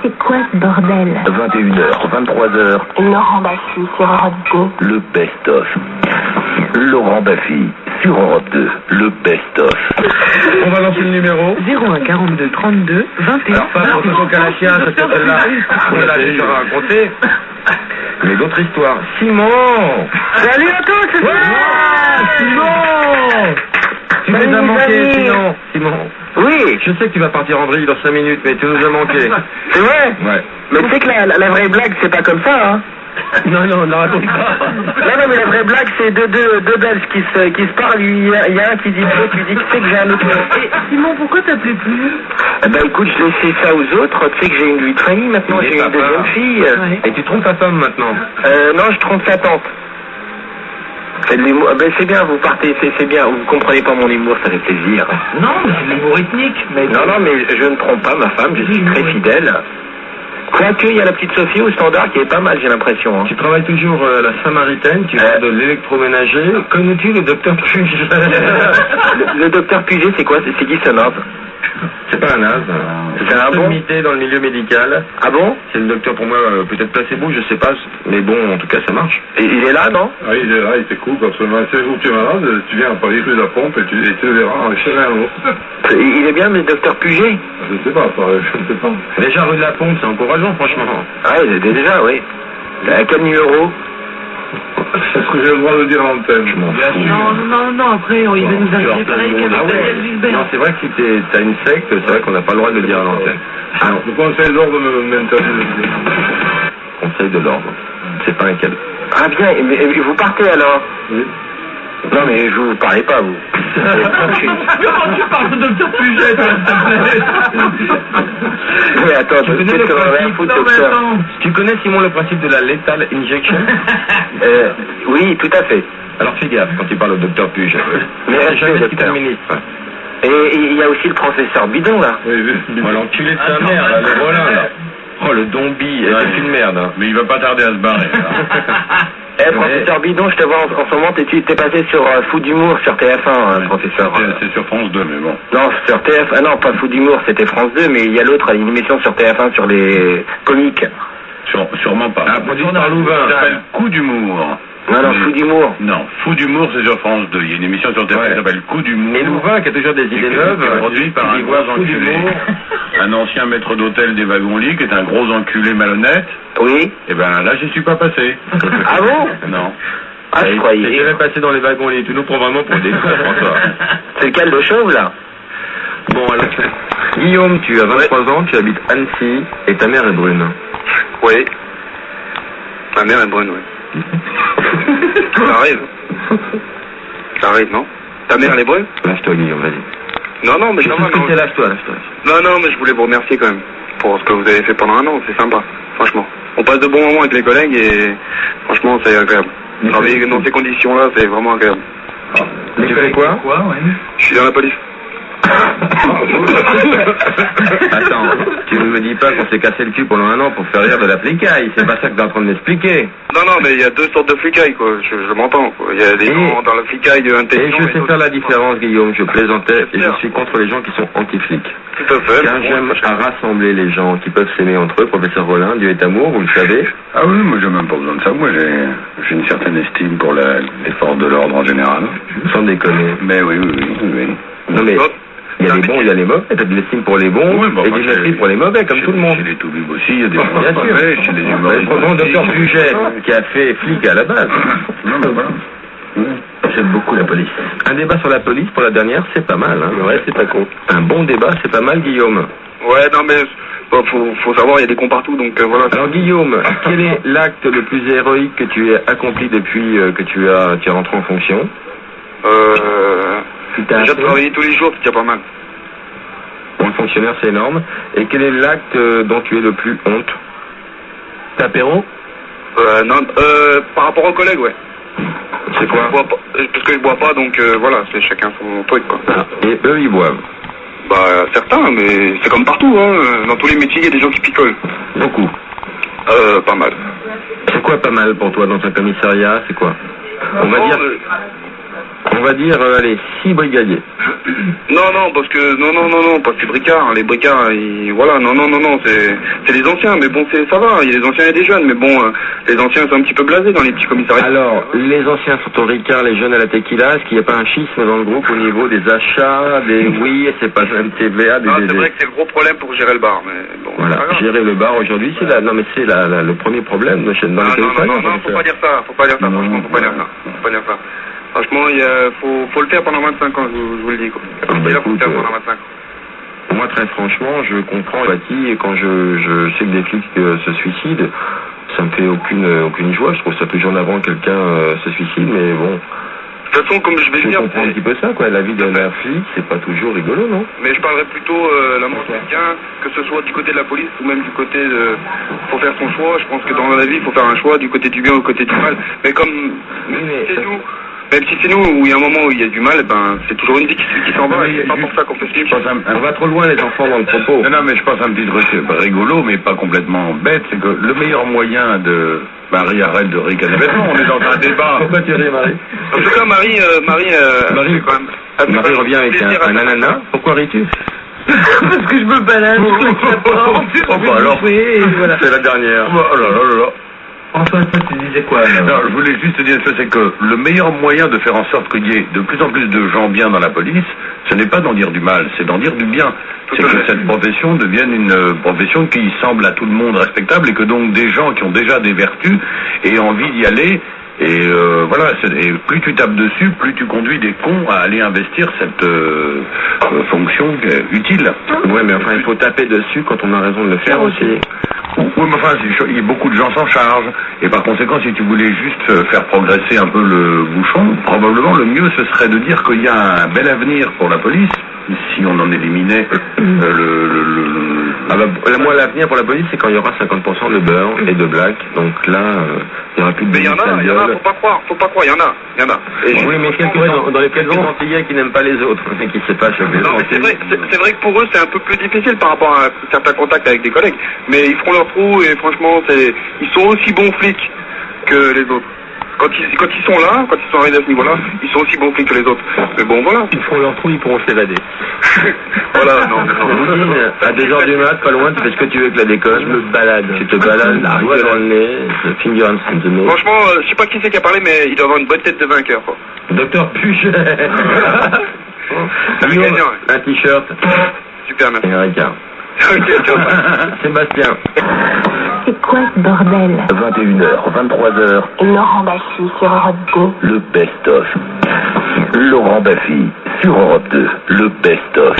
C'est quoi ce bordel? 21h, 23h. Laurent Baffy sur Europe 2. Le best-of. Laurent Baffy sur Europe 2. Le best-of. On va lancer le numéro. 01 42 32 21. Alors pas pour Toto Calatia, ça c'est celle-là. On l'a déjà raconté. Mais d'autres histoires. Simon! Salut à tous, c'est Simon! Tu nous as manqué, Simon. Oui, Je sais que tu vas partir en vrille dans 5 minutes, mais tu nous as manqué. c'est vrai. Ouais. Mais tu sais que la vraie blague, c'est pas comme ça, hein. Non, non raconte pas. Non, mais la vraie blague, c'est deux Belges qui se parlent. Il y a un qui dit l'autre, tu dis, tu sais que j'ai un autre. Et Simon, pourquoi t'appelais plus? Bah écoute, je laissais ça aux autres. Tu sais que j'ai une vie de famille maintenant, j'ai une deuxième fille. Et tu trompes ta femme maintenant. Non, je trompe sa tante. Faites de l'humour. Ben c'est bien, vous partez, c'est bien. Vous comprenez pas mon humour, ça fait plaisir. Non, mais c'est de l'humour ethnique. Non, mais je ne trompe pas ma femme, je suis très fidèle. Quoique, il y a la petite Sophie au standard qui est pas mal, j'ai l'impression. Hein. Tu travailles toujours à la Samaritaine, tu fais de l'électroménager. Connais-tu le docteur Puget? Le docteur Puget, c'est quoi? C'est qui ce naze? C'est pas un naze. C'est un bon limité dans le milieu médical. Ah bon? C'est le docteur pour moi, peut-être placebo, je sais pas. Mais bon, en tout cas, ça marche. Et il est là, non? Ah, il est là, il t'écoute absolument. C'est où tu es malade, tu viens à Paris, rue de la Pompe, et tu le verras chez un autre. Il est bien, mais le docteur Puget? Je ne sais pas, je ne sais pas. Déjà, rue de la Pompe, c'est encourageant, franchement. Ah, il est déjà, oui. À quel numéro? Est-ce que j'ai le droit de le dire à l'antenne? Je m'en fous. Non, après, il va nous arriver pareil qu'avec Ah ouais. Daniel Gilbert. Non, c'est vrai que si t'as une secte, c'est vrai qu'on n'a pas le droit de le dire à l'antenne. Alors, le conseil d'ordre m'interdit de le dire. Conseil de l'ordre. C'est pas un cadeau. Ah bien, mais vous partez alors? Oui. Non, mais je vous parlais pas, vous. Comment tu parles de docteur Puget, s'il te plaît? Mais attends, je sais que va rien foutre, docteur. Tu connais, Simon, le principe de la lethal injection? Oui, tout à fait. Alors fais gaffe quand tu parles au docteur Puget. Mais C'est restez, jamais ce qui docteur. t'administre. Et il y a aussi le professeur Bidon, là. Oui, Oh, l'enculé de sa mère, là, le Rollin, là. Oh, le Dombi, c'est une merde. Hein. Mais il va pas tarder à se barrer. Professeur Bidon, je te vois en ce moment, t'es passé sur Fou d'humour sur TF1, professeur. C'est sur France 2, mais bon. Non, sur TF1, ah non, pas Fou d'humour, c'était France 2, mais il y a l'autre, une émission sur TF1 sur les comiques. Sûrement pas. Ah, produit par Louvain. Ça s'appelle Coup d'humour. Non, Fou d'humour. Non, Fou d'humour, c'est sur France 2. Il y a une émission sur TF1 qui s'appelle Coup d'humour. Et Louvain, qui a toujours des idées neuves, produit par un gros enculé. Un ancien maître d'hôtel des wagons-lits, qui est un gros enculé malhonnête. Oui. Et ben là, j'y suis pas passé. Ah bon? Non. Ah, je T'es croyais. jamais passé dans les wagons, tu nous prends vraiment pour des cons, François. C'est le cal de chauve, là? Bon, alors, Guillaume, tu as 23 ans, tu habites Annecy, et ta mère est brune. Oui. Ma mère est brune, oui. Ça arrive, non? Ta mère, elle est brune? Lâche-toi, Guillaume, vas-y. Non, mais Je non, sais ce que c'est, lâche-toi. Non, mais je voulais vous remercier quand même pour ce que vous avez fait pendant un an, c'est sympa, franchement. On passe de bons moments avec les collègues et franchement, c'est agréable. Travailler dans ces conditions-là, c'est vraiment agréable. Tu fais quoi? Je suis dans la police. Attends, tu ne me dis pas qu'on s'est cassé le cul pendant un an pour faire rire de la flicaille, c'est pas ça que t'es en train de m'expliquer. Non, mais il y a deux sortes de flicailles, quoi. Je m'entends, quoi. Il y a des gens dans la flicaille Et intelligents. je sais faire la différence, Guillaume, je plaisantais, et je suis contre les gens qui sont anti-flics. Tout à fait. Car j'aime à rassembler les gens qui peuvent s'aimer entre eux, professeur Rollin, Dieu est amour, vous le savez. Ah oui, moi j'ai même pas besoin de ça. Moi j'ai une certaine estime pour les forces de l'ordre en général. Sans déconner. Mais oui. Non mais, il y a les bons, il y a les mauvais, t'as de l'estime pour les bons, Oui, bon, et du mépris pour les mauvais, comme tout le monde. Chez les toubibs aussi, il y a des Bien sûr. mauvais, chez les humoristes. Prenons le docteur Puget, qui a fait flic à la base. Non, mais voilà. J'aime beaucoup la police. Un débat sur la police pour la dernière, c'est pas mal, hein. Ouais, c'est pas con. Un bon débat, c'est pas mal, Guillaume. Ouais, non, mais bon, faut savoir, il y a des cons partout, donc voilà. Alors Guillaume, quel est l'acte le plus héroïque que tu aies accompli depuis que tu es rentré en fonction? Déjà travailler tous les jours, c'est déjà pas mal. Pour un fonctionnaire, c'est énorme. Et quel est l'acte dont tu es le plus honte? T'apéro? Non, par rapport aux collègues, ouais. C'est quoi? Je bois pas, parce que je bois pas, donc voilà, c'est chacun son truc, quoi. Et eux, ils boivent? Bah, certains, mais c'est comme partout, hein. Dans tous les métiers, il y a des gens qui picolent. Beaucoup. Pas mal. C'est quoi pas mal pour toi dans un commissariat? C'est quoi? On va dire... On va dire, allez, 6 brigadiers. Non, parce que bricards, les bricards, voilà, non, c'est les anciens, mais bon, ça va, il y a des anciens et des jeunes, mais bon, les anciens sont un petit peu blasés dans les petits commissariats. Alors, les anciens sont au Ricard, les jeunes à la tequila, est-ce qu'il n'y a pas un schisme dans le groupe au niveau des achats, oui, c'est pas un TVA, non, c'est vrai que c'est le gros problème pour gérer le bar, mais bon. Voilà, gérer le bar aujourd'hui, c'est le premier problème de chez Non, faut pas dire ça, franchement, faut pas dire ça. Franchement, faut le faire pendant 25 ans, je vous le dis, quoi. Faut le faire pendant 25 ans. Moi, très franchement, je comprends l'empathie et quand je sais que des flics se suicident, ça me fait aucune joie. Je trouve ça plus en avant quelqu'un se suicide, mais bon. De toute façon, comme je vais dire, comprends un petit peu ça, quoi. La vie d'un flic, c'est pas toujours rigolo, non? Mais je parlerais plutôt la mort de quelqu'un, que ce soit du côté de la police ou même du côté de. Faut faire son choix. Je pense que dans la vie, il faut faire un choix du côté du bien ou du côté du mal. Mais comme même si c'est nous où il y a un moment où il y a du mal, c'est toujours une vie qui s'en va. Et c'est pas pour ça qu'on fait ce film. On va trop loin, les enfants, dans le propos. Non, mais je pense un petit truc rigolo, mais pas complètement bête, c'est que le meilleur moyen de... Marie, arrête de ricaner. On est dans un débat. Pourquoi tu ris, Marie? En tout cas, Marie quand même. Marie revient avec un ananas. Pourquoi ris-tu? Parce que je me balade, je claque la porte. Alors, c'est la dernière. Oh là là là là. Enfin, toi, tu disais quoi, alors? Non, je voulais juste te dire ça, c'est que le meilleur moyen de faire en sorte qu'il y ait de plus en plus de gens bien dans la police, ce n'est pas d'en dire du mal, c'est d'en dire du bien. C'est que cette profession devienne une profession qui semble à tout le monde respectable et que donc des gens qui ont déjà des vertus aient envie d'y aller. Et voilà, et plus tu tapes dessus, plus tu conduis des cons à aller investir cette fonction utile. Ouais, mais enfin, il faut taper dessus quand on a raison de le faire aussi. Oui, mais enfin, beaucoup de gens s'en chargent. Et par conséquent, si tu voulais juste faire progresser un peu le bouchon, probablement le mieux, ce serait de dire qu'il y a un bel avenir pour la police, si on en éliminait moi, l'avenir pour la police, c'est quand il y aura 50% de beurre et de black. Donc là, il n'y aura plus de... Mais il y en a, faut pas croire, il y en a. Oui, mais dans les quelques Antillais qui n'aiment pas les autres, qui se passent avec les autres. C'est vrai que pour eux, c'est un peu plus difficile par rapport à certains contacts avec des collègues. Mais ils feront leur trou et franchement, ils sont aussi bons flics que les autres. Quand ils sont là, quand ils sont arrivés à ce niveau-là, ils sont aussi bons flics que les autres. Mais bon, voilà. Ils feront leur trou, ils pourront s'évader. Voilà, non. À 2h du mat, pas loin, tu fais ce que tu veux avec la déconne. Je me balade. Tu te balades, la doigt dans le nez, finger on the nose. Franchement, je sais pas qui c'est qui a parlé, mais il doit avoir une bonne tête de vainqueur, quoi. Docteur Puget. Un t-shirt. Super, merci. Et un Ricard. Sébastien. C'est quoi ce bordel? 21h, 23h, Laurent Baffy sur Europe 2. le best-of. Laurent Baffy sur Europe 2, le best-of.